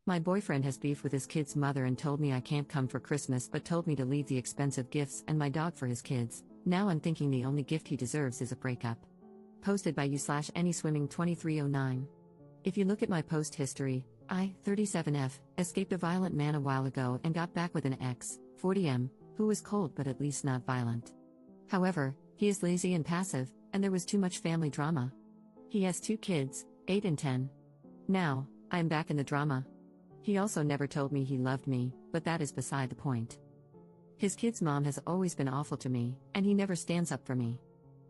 My boyfriend has beef with his kid's mother and told me I can't come for Christmas but told me to leave the expensive gifts and my dog for his kids. Now I'm thinking the only gift he deserves is a breakup. Posted by you/AnySwimming2309. If you look at my post history, I, 37F, escaped a violent man a while ago and got back with an ex, 40M, who was cold but at least not violent. However, he is lazy and passive, and there was too much family drama. He has 2 kids, 8 and 10. Now, I am back in the drama. He also never told me he loved me, but that is beside the point. His kid's mom has always been awful to me, and he never stands up for me.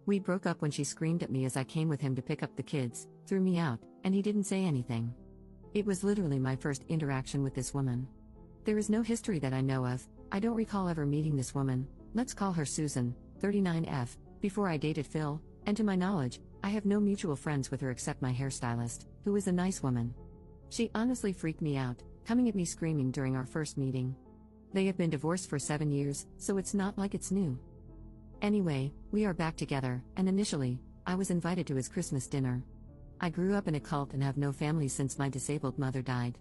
We broke up when she screamed at me as I came with him to pick up the kids, threw me out, and he didn't say anything. It was literally my first interaction with this woman. There is no history that I know of. I don't recall ever meeting this woman, let's call her Susan, 39F, before I dated Phil, and to my knowledge, I have no mutual friends with her except my hairstylist, who is a nice woman. She honestly freaked me out, coming at me screaming during our first meeting. They have been divorced for 7 years, so it's not like it's new. Anyway, we are back together, and initially, I was invited to his Christmas dinner. I grew up in a cult and have no family since my disabled mother died.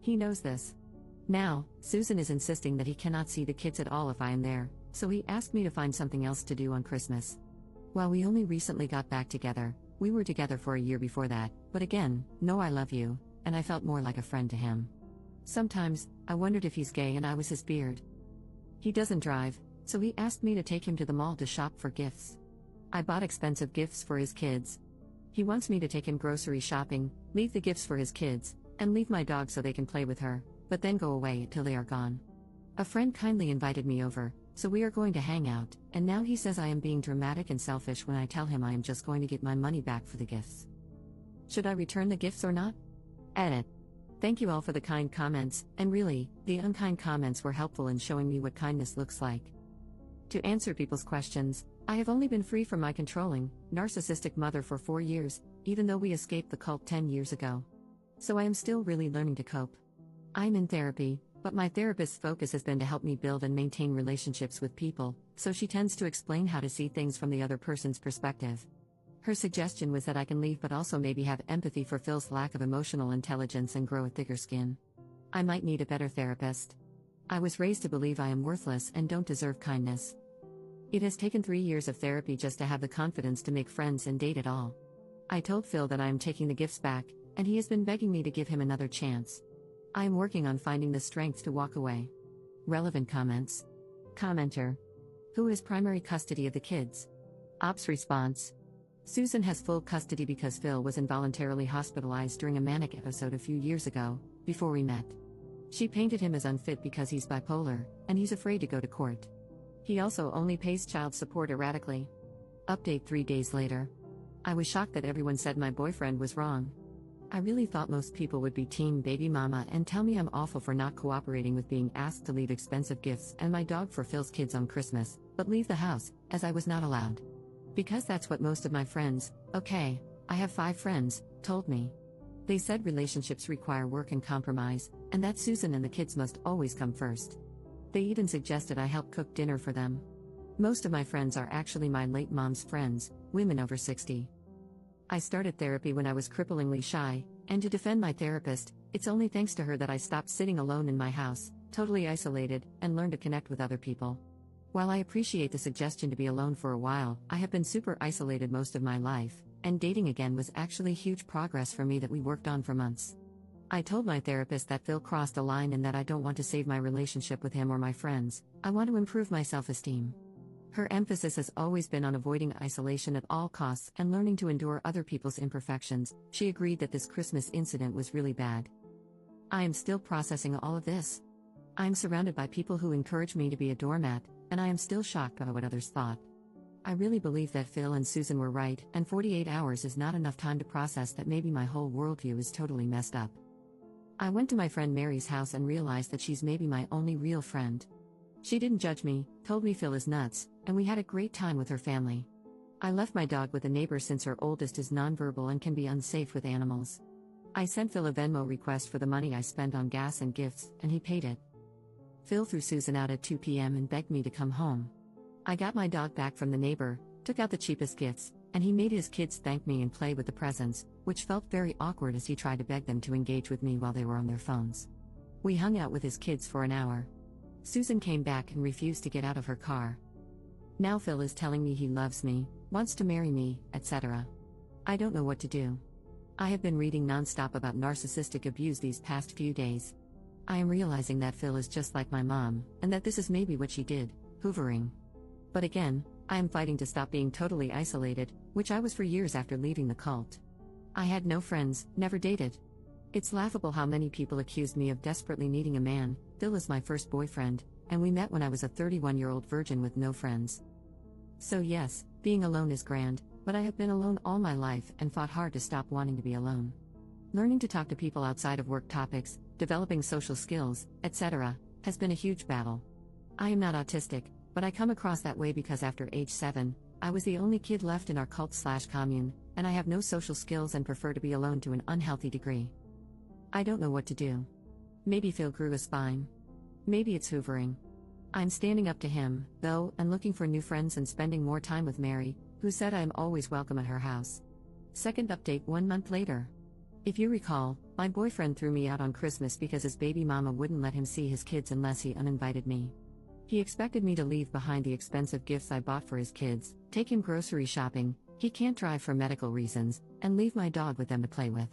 He knows this. Now, Susan is insisting that he cannot see the kids at all if I am there, so he asked me to find something else to do on Christmas. While we only recently got back together, we were together for a year before that, but again, no I love you, and I felt more like a friend to him. Sometimes, I wondered if he's gay and I was his beard. He doesn't drive, so he asked me to take him to the mall to shop for gifts. I bought expensive gifts for his kids. He wants me to take him grocery shopping, leave the gifts for his kids, and leave my dog so they can play with her, but then go away until they are gone. A friend kindly invited me over, so we are going to hang out, and now he says I am being dramatic and selfish when I tell him I am just going to get my money back for the gifts. Should I return the gifts or not? Edit. Thank you all for the kind comments, and really, the unkind comments were helpful in showing me what kindness looks like. To answer people's questions, I have only been free from my controlling, narcissistic mother for 4 years, even though we escaped the cult 10 years ago. So I am still really learning to cope. I'm in therapy, but my therapist's focus has been to help me build and maintain relationships with people, so she tends to explain how to see things from the other person's perspective. Her suggestion was that I can leave but also maybe have empathy for Phil's lack of emotional intelligence and grow a thicker skin. I might need a better therapist. I was raised to believe I am worthless and don't deserve kindness. It has taken 3 years of therapy just to have the confidence to make friends and date at all. I told Phil that I am taking the gifts back, and he has been begging me to give him another chance. I am working on finding the strength to walk away. Relevant comments. Commenter. Who has primary custody of the kids? Ops response. Susan has full custody because Phil was involuntarily hospitalized during a manic episode a few years ago, before we met. She painted him as unfit because he's bipolar, and he's afraid to go to court. He also only pays child support erratically. Update 3 days later. I was shocked that everyone said my boyfriend was wrong. I really thought most people would be team baby mama and tell me I'm awful for not cooperating with being asked to leave expensive gifts and my dog for Phil's kids on Christmas, but leave the house, as I was not allowed. Because that's what most of my friends, okay, I have 5 friends, told me. They said relationships require work and compromise, and that Susan and the kids must always come first. They even suggested I help cook dinner for them. Most of my friends are actually my late mom's friends, women over 60. I started therapy when I was cripplingly shy, and to defend my therapist, it's only thanks to her that I stopped sitting alone in my house, totally isolated, and learned to connect with other people. While I appreciate the suggestion to be alone for a while, I have been super isolated most of my life, and dating again was actually huge progress for me that we worked on for months. I told my therapist that Phil crossed a line and that I don't want to save my relationship with him or my friends, I want to improve my self-esteem. Her emphasis has always been on avoiding isolation at all costs and learning to endure other people's imperfections. She agreed that this Christmas incident was really bad. I am still processing all of this. I am surrounded by people who encourage me to be a doormat, and I am still shocked by what others thought. I really believe that Phil and Susan were right, and 48 hours is not enough time to process that maybe my whole worldview is totally messed up. I went to my friend Mary's house and realized that she's maybe my only real friend. She didn't judge me, told me Phil is nuts, and we had a great time with her family. I left my dog with a neighbor since her oldest is nonverbal and can be unsafe with animals. I sent Phil a Venmo request for the money I spent on gas and gifts, and he paid it. Phil threw Susan out at 2 p.m. and begged me to come home. I got my dog back from the neighbor, took out the cheapest gifts, and he made his kids thank me and play with the presents, which felt very awkward as he tried to beg them to engage with me while they were on their phones. We hung out with his kids for an hour. Susan came back and refused to get out of her car. Now Phil is telling me he loves me, wants to marry me, etc. I don't know what to do. I have been reading nonstop about narcissistic abuse these past few days. I am realizing that Phil is just like my mom, and that this is maybe what she did, hoovering. But again, I am fighting to stop being totally isolated, which I was for years after leaving the cult. I had no friends, never dated. It's laughable how many people accused me of desperately needing a man. Phil is my first boyfriend, and we met when I was a 31-year-old virgin with no friends. So yes, being alone is grand, but I have been alone all my life and fought hard to stop wanting to be alone. Learning to talk to people outside of work topics, developing social skills, etc., has been a huge battle. I am not autistic, but I come across that way because after age 7, I was the only kid left in our cult/commune, and I have no social skills and prefer to be alone to an unhealthy degree. I don't know what to do. Maybe Phil grew a spine. Maybe it's hoovering. I'm standing up to him, though, and looking for new friends and spending more time with Mary, who said I am always welcome at her house. Second update 1 month later. If you recall, my boyfriend threw me out on Christmas because his baby mama wouldn't let him see his kids unless he uninvited me. He expected me to leave behind the expensive gifts I bought for his kids, take him grocery shopping, he can't drive for medical reasons, and leave my dog with them to play with.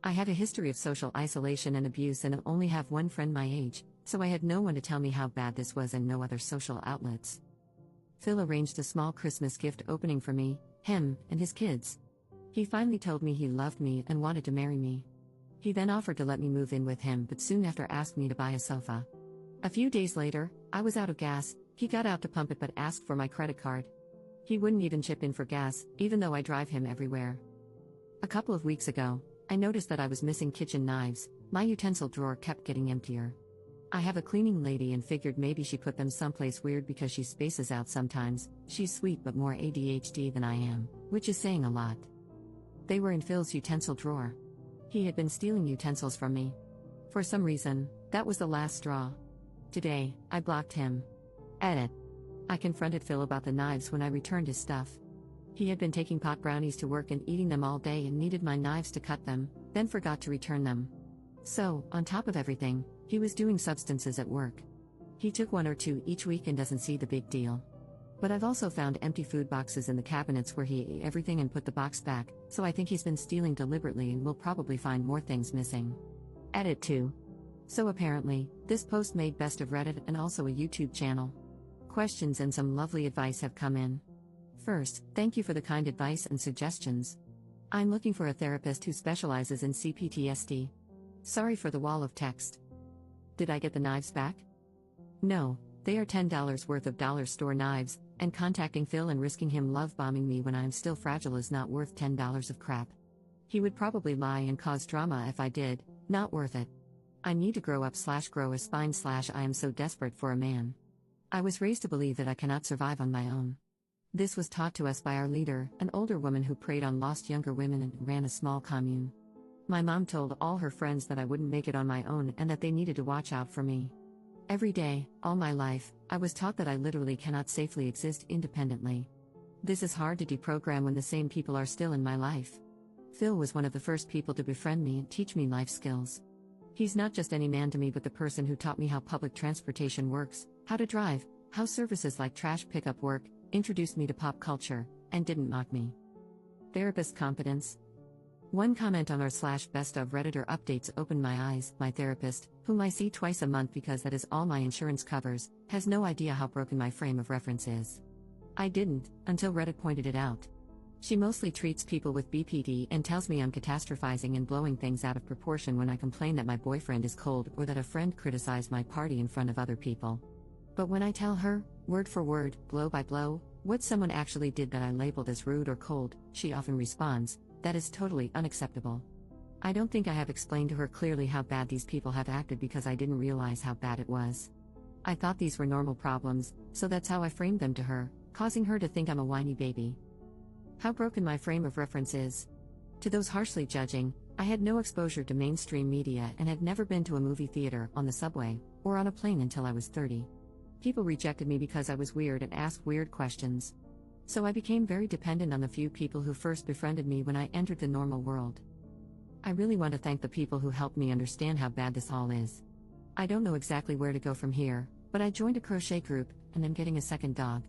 I had a history of social isolation and abuse and only have one friend my age, so I had no one to tell me how bad this was and no other social outlets. Phil arranged a small Christmas gift opening for me, him, and his kids. He finally told me he loved me and wanted to marry me. He then offered to let me move in with him but soon after asked me to buy a sofa. A few days later, I was out of gas, he got out to pump it but asked for my credit card. He wouldn't even chip in for gas, even though I drive him everywhere. A couple of weeks ago, I noticed that I was missing kitchen knives. My utensil drawer kept getting emptier. I have a cleaning lady and figured maybe she put them someplace weird because she spaces out sometimes. She's sweet but more ADHD than I am, which is saying a lot. They were in Phil's utensil drawer. He had been stealing utensils from me. For some reason, that was the last straw. Today, I blocked him. Edit. I confronted Phil about the knives when I returned his stuff. He had been taking pot brownies to work and eating them all day and needed my knives to cut them, then forgot to return them. So, on top of everything, he was doing substances at work. He took 1 or 2 each week and doesn't see the big deal. But I've also found empty food boxes in the cabinets where he ate everything and put the box back, so I think he's been stealing deliberately and will probably find more things missing. Edit 2. So apparently, this post made best of Reddit and also a YouTube channel. Questions and some lovely advice have come in. First, thank you for the kind advice and suggestions. I'm looking for a therapist who specializes in CPTSD. Sorry for the wall of text. Did I get the knives back? No, they are $10 worth of dollar store knives, and contacting Phil and risking him love bombing me when I'm still fragile is not worth $10 of crap. He would probably lie and cause drama if I did, not worth it. I need to grow up/grow a spine/ I am so desperate for a man. I was raised to believe that I cannot survive on my own. This was taught to us by our leader, an older woman who preyed on lost younger women and ran a small commune. My mom told all her friends that I wouldn't make it on my own and that they needed to watch out for me. Every day, all my life, I was taught that I literally cannot safely exist independently. This is hard to deprogram when the same people are still in my life. Phil was one of the first people to befriend me and teach me life skills. He's not just any man to me but the person who taught me how public transportation works, how to drive, how services like trash pickup work, introduced me to pop culture, and didn't mock me. Therapist competence. One comment on r/best of Redditor updates opened my eyes. My therapist, whom I see twice a month because that is all my insurance covers, has no idea how broken my frame of reference is. I didn't, until Reddit pointed it out. She mostly treats people with BPD and tells me I'm catastrophizing and blowing things out of proportion when I complain that my boyfriend is cold or that a friend criticized my party in front of other people. But when I tell her, word for word, blow by blow, what someone actually did that I labeled as rude or cold, she often responds, that is totally unacceptable. I don't think I have explained to her clearly how bad these people have acted because I didn't realize how bad it was. I thought these were normal problems, so that's how I framed them to her, causing her to think I'm a whiny baby. How broken my frame of reference is. To those harshly judging, I had no exposure to mainstream media and had never been to a movie theater, on the subway, or on a plane until I was 30. People rejected me because I was weird and asked weird questions. So I became very dependent on the few people who first befriended me when I entered the normal world. I really want to thank the people who helped me understand how bad this all is. I don't know exactly where to go from here, but I joined a crochet group, and I'm getting a second dog.